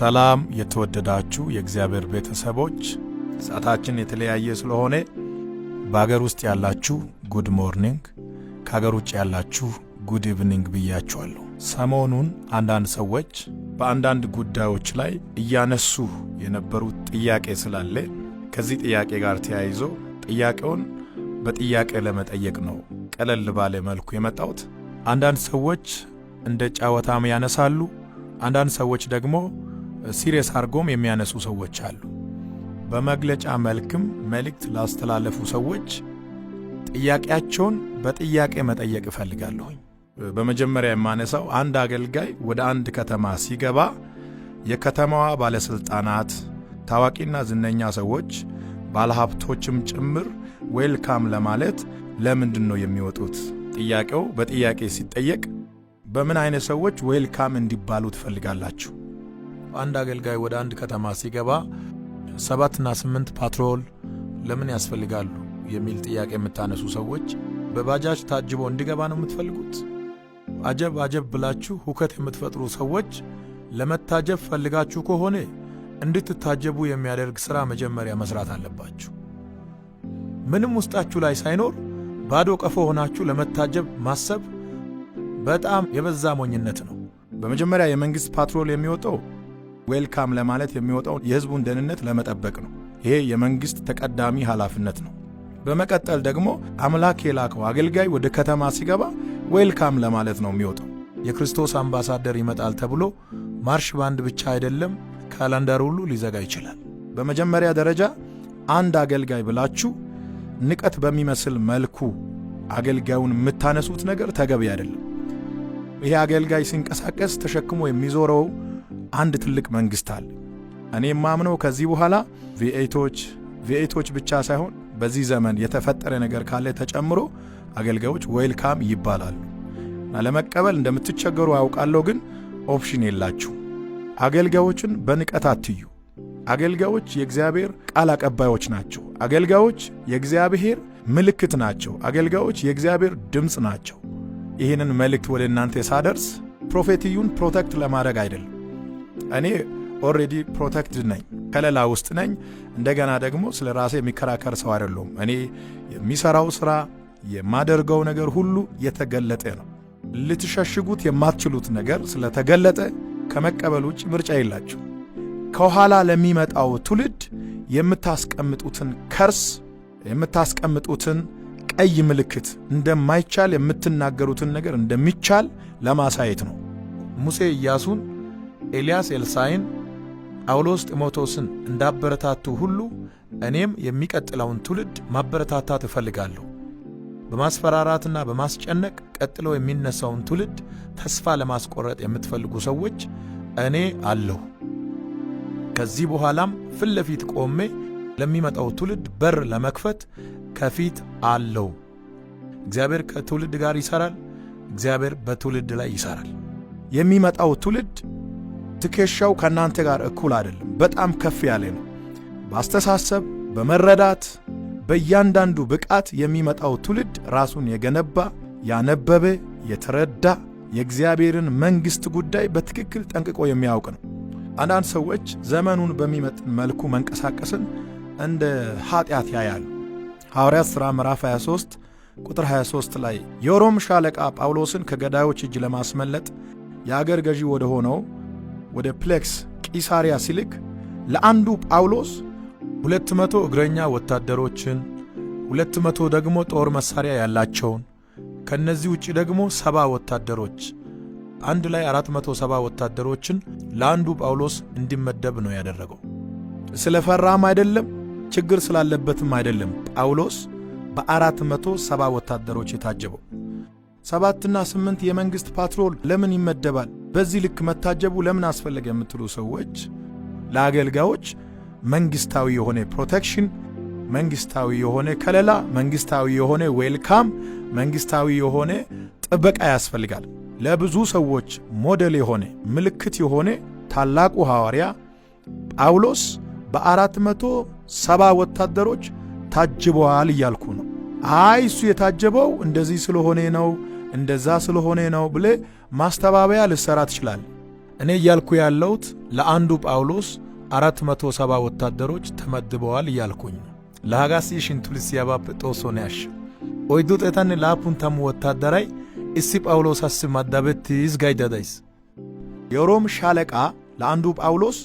ሰላም የተወደዳችሁ የእግዚአብሔር ቤተሰቦች፣ ሰዓታችን የተለያየ ስለሆነ በአገር ውስጥ ያላችሁ ጉድ ሞርኒንግ፣ ከአገር ውጭ ያላችሁ ጉድ ኢቭኒንግ ብያችኋለሁ። ሰሞኑን አንዳንድ ሰዎች በአንዳንድ ጉዳዮች ላይ እያነሱ የነበሩት ጥያቄ ስላለ ከዚህ ጥያቄ ጋር ተያይዞ ጥያቄውን በጥያቄ ለመጠየቅ ነው ቀለል ባለ መልኩ የመጣሁት። አንዳንድ ሰዎች እንደ ጫወታም ያነሳሉ፣ አንዳንድ ሰዎች ደግሞ ሲሪየስ አርጎም የሚያነሱ ሰዎች አሉ። በመግለጫ መልክም መልእክት ላስተላለፉ ሰዎች ጥያቄያቸውን በጥያቄ መጠየቅ እፈልጋለሁ። በመጀመሪያ የማነሳው አንድ አገልጋይ ወደ አንድ ከተማ ሲገባ የከተማዋ ባለስልጣናት፣ ታዋቂና ዝነኛ ሰዎች፣ ባለሀብቶችም ጭምር ዌልካም ለማለት ለምንድን ነው የሚወጡት? ጥያቄው በጥያቄ ሲጠየቅ በምን አይነት ሰዎች ዌልካም እንዲባሉ ትፈልጋላችሁ? አንድ አገልጋይ ወደ አንድ ከተማ ሲገባ 7 እና 8 ፓትሮል ለምን ያስፈልጋሉ የሚል ጥያቄ የምታነሱ ሰዎች በባጃጅ ታጅቦ እንዲገባ ነው የምትፈልጉት? አጀብ አጀብ ብላችሁ ሁከት የምትፈጥሩ ሰዎች ለመታጀብ ፈልጋችሁ ከሆነ እንድትታጀቡ የሚያደርግ ሥራ መጀመሪያ መስራት አለባችሁ። ምንም ውስጣችሁ ላይ ሳይኖር ባዶ ቀፎ ሆናችሁ ለመታጀብ ማሰብ በጣም የበዛ ሞኝነት ነው። በመጀመሪያ የመንግሥት ፓትሮል የሚወጣው ዌልካም ለማለት የሚወጣው የሕዝቡን ደህንነት ለመጠበቅ ነው። ይሄ የመንግሥት ተቀዳሚ ኃላፊነት ነው። በመቀጠል ደግሞ አምላክ የላከው አገልጋይ ወደ ከተማ ሲገባ ዌልካም ለማለት ነው የሚወጣው። የክርስቶስ አምባሳደር ይመጣል ተብሎ ማርሽ ባንድ ብቻ አይደለም፣ ካላንደር ሁሉ ሊዘጋ ይችላል። በመጀመሪያ ደረጃ አንድ አገልጋይ ብላችሁ ንቀት በሚመስል መልኩ አገልጋዩን የምታነሱት ነገር ተገቢ አይደለም። ይሄ አገልጋይ ሲንቀሳቀስ ተሸክሞ የሚዞረው አንድ ትልቅ መንግሥት አለ። እኔ የማምነው ከዚህ በኋላ ቪኤቶች ብቻ ሳይሆን በዚህ ዘመን የተፈጠረ ነገር ካለ ተጨምሮ አገልጋዮች ዌልካም ይባላሉ። ለመቀበል እንደምትቸገሩ ያውቃለሁ፣ ግን ኦፕሽን የላችሁ። አገልጋዮችን በንቀት አትዩ። አገልጋዮች የእግዚአብሔር ቃል አቀባዮች ናቸው። አገልጋዮች የእግዚአብሔር ምልክት ናቸው። አገልጋዮች የእግዚአብሔር ድምፅ ናቸው። ይህንን መልእክት ወደ እናንተ ሳደርስ ፕሮፌቲዩን ፕሮቴክት ለማድረግ አይደለም። እኔ ኦልሬዲ ፕሮቴክትድ ነኝ፣ ከለላ ውስጥ ነኝ። እንደገና ደግሞ ስለ ራሴ የሚከራከር ሰው አይደለሁም። እኔ የሚሠራው ሥራ የማደርገው ነገር ሁሉ የተገለጠ ነው። ልትሸሽጉት የማትችሉት ነገር ስለተገለጠ ከመቀበል ውጭ ምርጫ የላችሁ። ከኋላ ለሚመጣው ትውልድ የምታስቀምጡትን ከርስ፣ የምታስቀምጡትን ቀይ ምልክት እንደማይቻል የምትናገሩትን ነገር እንደሚቻል ለማሳየት ነው። ሙሴ ኢያሱን፣ ኤልያስ ኤልሳዕን፣ ጳውሎስ ጢሞቴዎስን እንዳበረታቱ ሁሉ እኔም የሚቀጥለውን ትውልድ ማበረታታት እፈልጋለሁ። በማስፈራራትና በማስጨነቅ ቀጥለው የሚነሳውን ትውልድ ተስፋ ለማስቆረጥ የምትፈልጉ ሰዎች እኔ አለሁ። ከዚህ በኋላም ፊት ለፊት ቆሜ ለሚመጣው ትውልድ በር ለመክፈት ከፊት አለው። እግዚአብሔር ከትውልድ ጋር ይሠራል። እግዚአብሔር በትውልድ ላይ ይሠራል። የሚመጣው ትውልድ ትከሻው ከእናንተ ጋር እኩል አይደለም፣ በጣም ከፍ ያለ ነው። በአስተሳሰብ፣ በመረዳት፣ በእያንዳንዱ ብቃት የሚመጣው ትውልድ ራሱን የገነባ፣ ያነበበ፣ የተረዳ፣ የእግዚአብሔርን መንግሥት ጉዳይ በትክክል ጠንቅቆ የሚያውቅ ነው። አንዳንድ ሰዎች ዘመኑን በሚመጥን መልኩ መንቀሳቀስን እንደ ኃጢአት ያያሉ። ሐዋርያት ሥራ ምዕራፍ 23 ቁጥር 23 ላይ የሮም ሻለቃ ጳውሎስን ከገዳዮች እጅ ለማስመለጥ የአገር ገዢ ወደ ሆነው ወደ ፕሌክስ ቂሳሪያ ሲልክ ለአንዱ ጳውሎስ 200 እግረኛ ወታደሮችን፣ 200 ደግሞ ጦር መሳሪያ ያላቸውን፣ ከነዚህ ውጪ ደግሞ 70 ወታደሮች፣ አንድ ላይ 470 ወታደሮችን ለአንዱ ጳውሎስ እንዲመደብ ነው ያደረገው። ስለፈራም አይደለም፣ ችግር ስላለበትም አይደለም። ጳውሎስ በ470 ወታደሮች የታጀበው። 7 እና 8 የመንግሥት ፓትሮል ለምን ይመደባል? በዚህ ልክ መታጀቡ ለምን አስፈለገ የምትሉ ሰዎች ለአገልጋዮች መንግሥታዊ የሆነ ፕሮቴክሽን፣ መንግሥታዊ የሆነ ከለላ፣ መንግሥታዊ የሆነ ዌልካም፣ መንግሥታዊ የሆነ ጥበቃ ያስፈልጋል። ለብዙ ሰዎች ሞዴል የሆነ ምልክት የሆነ ታላቁ ሐዋርያ ጳውሎስ በ470 ወታደሮች ታጅበዋል እያልኩ ነው። አይ እሱ የታጀበው እንደዚህ ስለሆነ ነው፣ እንደዛ ስለሆነ ነው ብለ ማስተባበያ ልሰራ ትችላል። እኔ እያልኩ ያለሁት ለአንዱ ጳውሎስ 470 ወታደሮች ተመድበዋል እያልኩኝ ነው። ለሃጋሲ ሽንቱልስ ያባብ ጦሶንያሽ ኦይዱ ጤታን ላፑንታሙ ወታደራይ እሲ ጳውሎስ አስ ማዳበት ይዝጋይዳዳይስ የሮም ሻለቃ ለአንዱ ጳውሎስ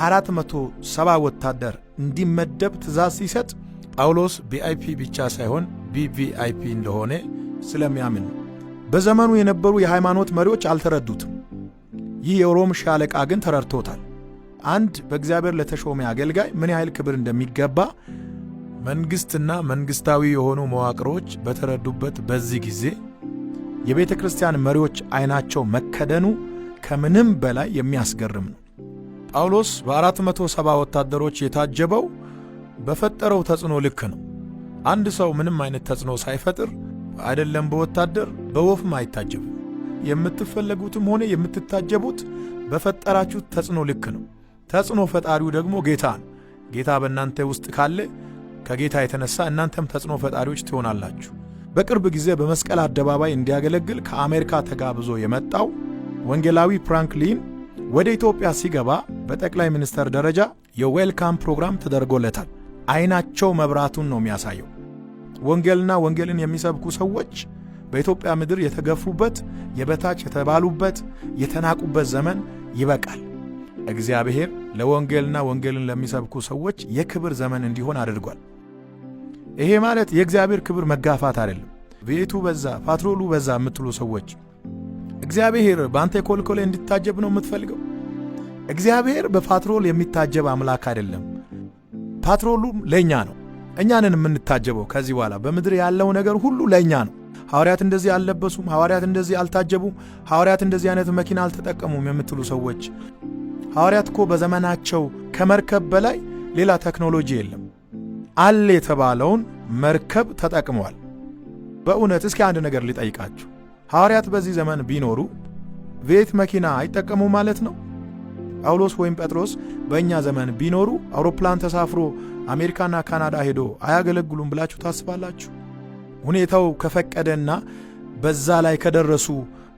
470 ወታደር እንዲመደብ ትእዛዝ ሲሰጥ ጳውሎስ ቪአይፒ ብቻ ሳይሆን ቪቪአይፒ እንደሆነ ስለሚያምን በዘመኑ የነበሩ የሃይማኖት መሪዎች አልተረዱትም። ይህ የሮም ሻለቃ ግን ተረድቶታል። አንድ በእግዚአብሔር ለተሾመ አገልጋይ ምን ያህል ክብር እንደሚገባ መንግስትና መንግስታዊ የሆኑ መዋቅሮች በተረዱበት በዚህ ጊዜ የቤተ ክርስቲያን መሪዎች አይናቸው መከደኑ ከምንም በላይ የሚያስገርም ነው። ጳውሎስ በ470 ወታደሮች የታጀበው በፈጠረው ተጽዕኖ ልክ ነው። አንድ ሰው ምንም አይነት ተጽዕኖ ሳይፈጥር አይደለም በወታደር በወፍም አይታጀብም። የምትፈለጉትም ሆነ የምትታጀቡት በፈጠራችሁት ተጽዕኖ ልክ ነው። ተጽዕኖ ፈጣሪው ደግሞ ጌታ ነው። ጌታ በእናንተ ውስጥ ካለ ከጌታ የተነሳ እናንተም ተጽዕኖ ፈጣሪዎች ትሆናላችሁ። በቅርብ ጊዜ በመስቀል አደባባይ እንዲያገለግል ከአሜሪካ ተጋብዞ የመጣው ወንጌላዊ ፍራንክሊን ወደ ኢትዮጵያ ሲገባ በጠቅላይ ሚኒስተር ደረጃ የዌልካም ፕሮግራም ተደርጎለታል። አይናቸው መብራቱን ነው የሚያሳየው። ወንጌልና ወንጌልን የሚሰብኩ ሰዎች በኢትዮጵያ ምድር የተገፉበት፣ የበታች የተባሉበት፣ የተናቁበት ዘመን ይበቃል። እግዚአብሔር ለወንጌልና ወንጌልን ለሚሰብኩ ሰዎች የክብር ዘመን እንዲሆን አድርጓል። ይሄ ማለት የእግዚአብሔር ክብር መጋፋት አይደለም። ቤቱ በዛ፣ ፓትሮሉ በዛ የምትሉ ሰዎች እግዚአብሔር በአንተ ኮልኮሌ እንዲታጀብ ነው የምትፈልገው? እግዚአብሔር በፓትሮል የሚታጀብ አምላክ አይደለም። ፓትሮሉም ለእኛ ነው። እኛንን የምንታጀበው። ከዚህ በኋላ በምድር ያለው ነገር ሁሉ ለእኛ ነው። ሐዋርያት እንደዚህ አልለበሱም፣ ሐዋርያት እንደዚህ አልታጀቡም፣ ሐዋርያት እንደዚህ አይነት መኪና አልተጠቀሙም የምትሉ ሰዎች ሐዋርያት እኮ በዘመናቸው ከመርከብ በላይ ሌላ ቴክኖሎጂ የለም። አለ የተባለውን መርከብ ተጠቅመዋል። በእውነት እስኪ አንድ ነገር ሊጠይቃችሁ፣ ሐዋርያት በዚህ ዘመን ቢኖሩ ቤት መኪና አይጠቀሙ ማለት ነው? ጳውሎስ ወይም ጴጥሮስ በእኛ ዘመን ቢኖሩ አውሮፕላን ተሳፍሮ አሜሪካና ካናዳ ሄዶ አያገለግሉም ብላችሁ ታስባላችሁ? ሁኔታው ከፈቀደና በዛ ላይ ከደረሱ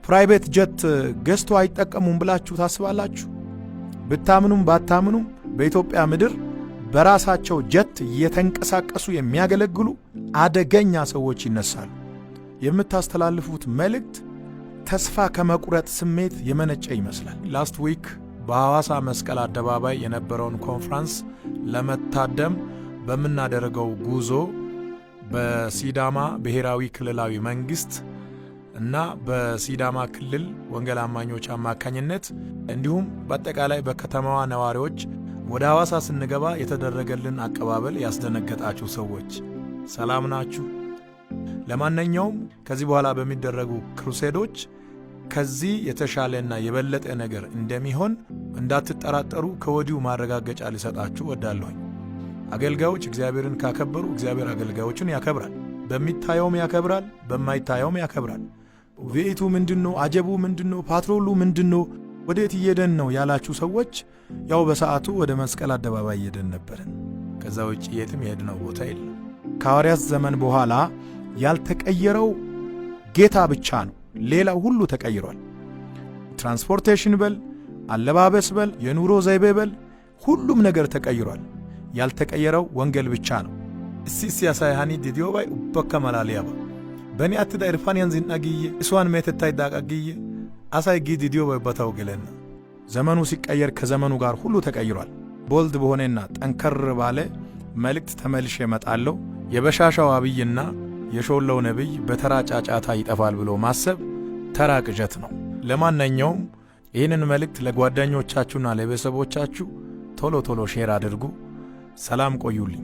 ፕራይቬት ጀት ገዝቶ አይጠቀሙም ብላችሁ ታስባላችሁ? ብታምኑም ባታምኑም በኢትዮጵያ ምድር በራሳቸው ጀት እየተንቀሳቀሱ የሚያገለግሉ አደገኛ ሰዎች ይነሳሉ። የምታስተላልፉት መልእክት ተስፋ ከመቁረጥ ስሜት የመነጨ ይመስላል። ላስት ዊክ በሐዋሳ መስቀል አደባባይ የነበረውን ኮንፍራንስ ለመታደም በምናደርገው ጉዞ በሲዳማ ብሔራዊ ክልላዊ መንግስት እና በሲዳማ ክልል ወንጌል አማኞች አማካኝነት እንዲሁም በአጠቃላይ በከተማዋ ነዋሪዎች ወደ ሐዋሳ ስንገባ የተደረገልን አቀባበል ያስደነገጣችሁ ሰዎች ሰላም ናችሁ? ለማንኛውም ከዚህ በኋላ በሚደረጉ ክሩሴዶች ከዚህ የተሻለና የበለጠ ነገር እንደሚሆን እንዳትጠራጠሩ ከወዲሁ ማረጋገጫ ሊሰጣችሁ ወዳለሁኝ። አገልጋዮች እግዚአብሔርን ካከበሩ እግዚአብሔር አገልጋዮችን ያከብራል። በሚታየውም ያከብራል፣ በማይታየውም ያከብራል። ቪኤቱ ምንድነው? አጀቡ ምንድነው? ፓትሮሉ ምንድነው? ወዴት እየደን ነው ያላችሁ ሰዎች ያው በሰዓቱ ወደ መስቀል አደባባይ እየደን ነበርን። ከዛ ውጭ የትም የሄድነው ቦታ የለም። ከሐዋርያት ዘመን በኋላ ያልተቀየረው ጌታ ብቻ ነው። ሌላው ሁሉ ተቀይሯል። ትራንስፖርቴሽን በል፣ አለባበስ በል፣ የኑሮ ዘይቤ በል፣ ሁሉም ነገር ተቀይሯል። ያልተቀየረው ወንጌል ብቻ ነው። እሲስ ያሳያኒ ዲዲዮ ባይ ኡበከ መላሊያባ በኒ አትዳ ኢርፋንያን ዚንአግዬ እሷን ሜተታይ ዳቃግዬ አሳይ ጊ ዲዲዮ ባይ በታው ገለና ዘመኑ ሲቀየር ከዘመኑ ጋር ሁሉ ተቀይሯል። ቦልድ በሆነና ጠንከር ባለ መልእክት ተመልሼ እመጣለሁ። የበሻሻው አብይና የሾለው ነብይ በተራ ጫጫታ ይጠፋል ብሎ ማሰብ ተራ ቅዠት ነው። ለማንኛውም ይህንን መልእክት ለጓደኞቻችሁና ለቤተሰቦቻችሁ ቶሎ ሼር አድርጉ። ሰላም ቆዩልኝ።